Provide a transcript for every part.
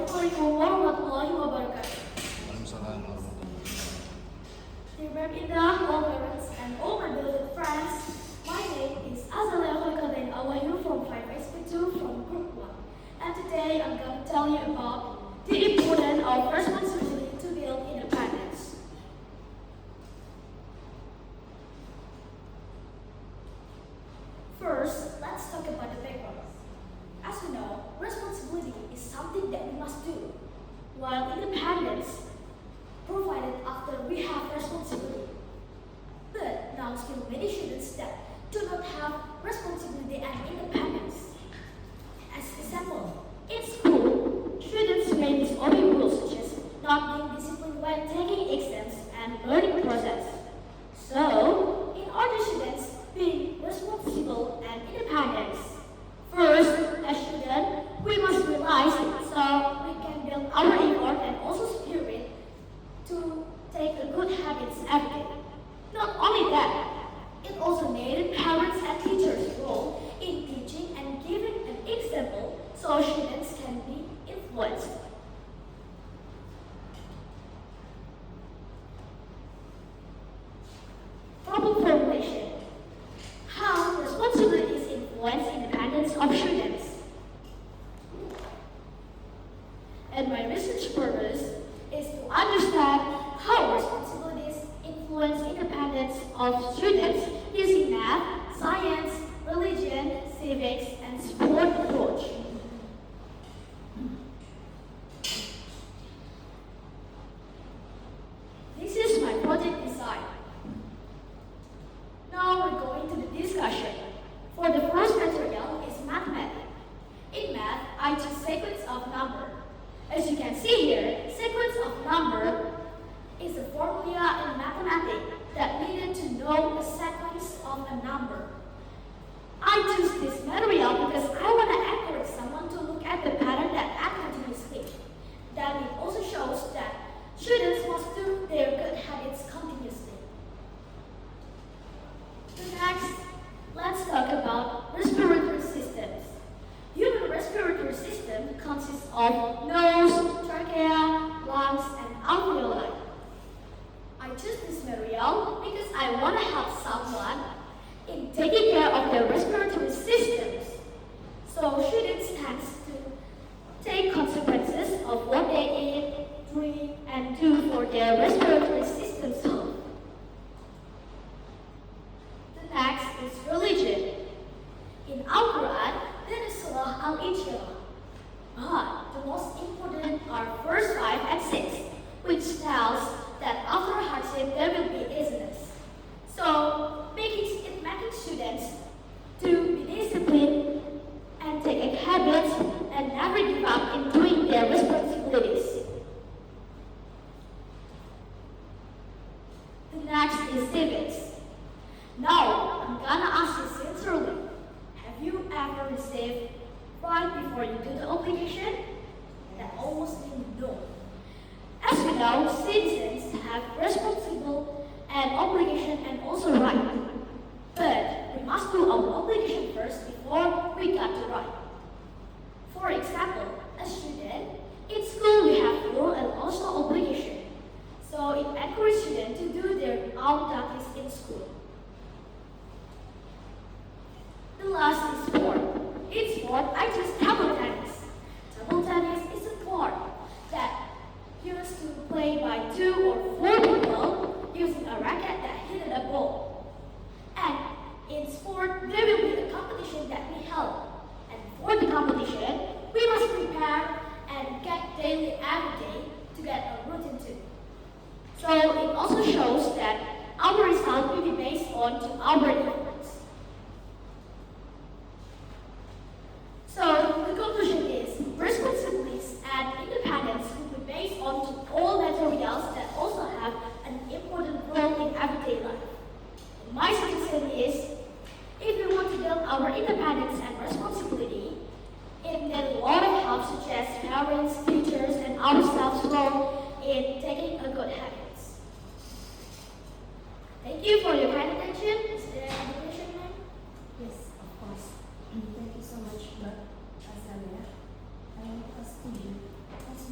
Assalamualaikum warahmatullahi wabarakatuh. Waalaikumsalam warahmatullahi wabarakatuh. Dear Baginda, all parents, and all my beloved friends, my name is Azalea Khaliqa and Awayu from 5SP2 from Group 1. And today I'm going to tell you about the importance of responsibility to build independence. First, let's talk about the background. As we know, responsibility is something that we must do, while independence provided after we have responsibility. But now still many students that do not have responsibility and independence. As example, in school, students may disobey rules such as not being disciplined when taking exams and learning process. So, in order students being responsible and independent, first, as students, we must realize so we can build our effort and also spirit to take a good habits every day. Not only that, it also needed parents and teachers' role in teaching and giving an example so students can be influenced. Problem formulation. How responsibilities influence independence of students. And my research purpose is to understand how responsibilities influence independence of students using math, science, religion, civics, and sport approach. This is my project design. Now we're going to the discussion. For the first material is mathematics. In math, I choose sequence of number. As you can see here, sequence of number is a formula in mathematics that needed to know the sequence of a number. I choose this material because I want to encourage someone to look at the pattern that act continuously. Then it also shows that students must do their good habits continuously. Next, let's talk about respiratory systems. Human respiratory system consists of nose, trachea, lungs, and alveoli. I choose this material because I want to help someone in taking care of their respiratory systems. So students tend to take consequences of what they eat, drink, and do for their respiratory systems health. The next is religion. In Al-Quran, there is Surah Al-Ijra. But the most important are verse 5 and 6, which tells that after hardship there will be easiness. So, making students to be disciplined and take habits and never give up in doing their responsibilities. The next is civics. Now, I'm gonna ask you sincerely, have you ever received right before you do the obligation? That almost means no. As we know, citizens have responsible and obligation and also right. But we must do our obligation first before we got the right. For example, a student, in school we have rule and also obligation. So it encourages students to do their own duties in school. The last is sport. In sport, I choose table tennis. Table tennis is a sport that used to play by 2 or 4 people using a racket that hit a ball. And in sport, there will be a competition that we held. And for the competition, we must prepare and get daily every day to get a routine too. So it also shows that our result will be based on to our efforts. So the conclusion is responsibilities and independence will be based on all materials that also have an important role in everyday life. My suggestion is, if we want to build our independence and responsibility, it needs a lot of help such as parents, teachers, and ourselves role in taking a good habits. Thank you for your kind attention. Is there any question, ma'am? Yes, of course. Thank you so much, Azalea. I want to ask you, what's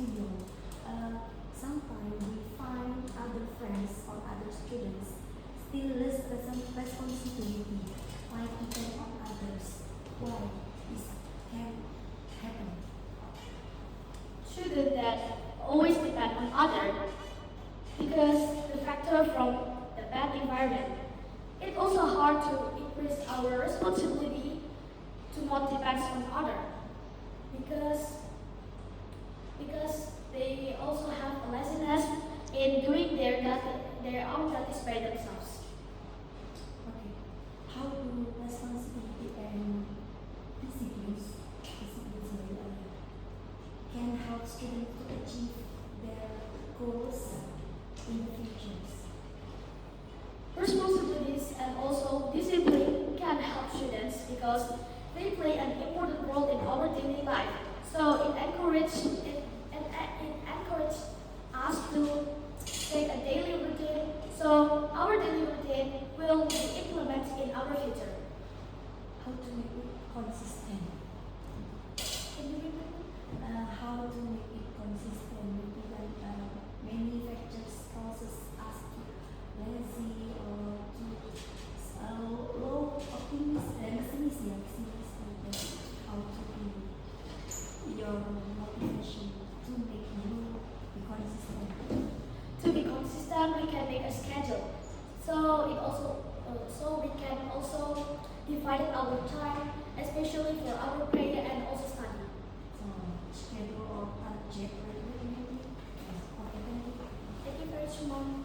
good that always depend on other because the factor from the bad environment. It's also hard to increase our responsibility to not depend on other because they also have a laziness in doing their own duties by themselves. Okay. How do responsibility and discipline can help students to achieve their goals in the future? Responsibilities and also discipline can help students because they play an important role in our daily life. So it encourage us to take a daily routine. So our daily routine will be implemented in our future. How to make it consistent? Can you repeat? How to make it consistent? Maybe like many factors causes us to lazy or to low optimism and pessimism. How to be your motivation to make you be consistent. To be consistent, we can make a schedule. So we can also divide our time, especially for our prayer and also study. So schedule or budget maybe. Okay, thank you. Thank you very much, Mom.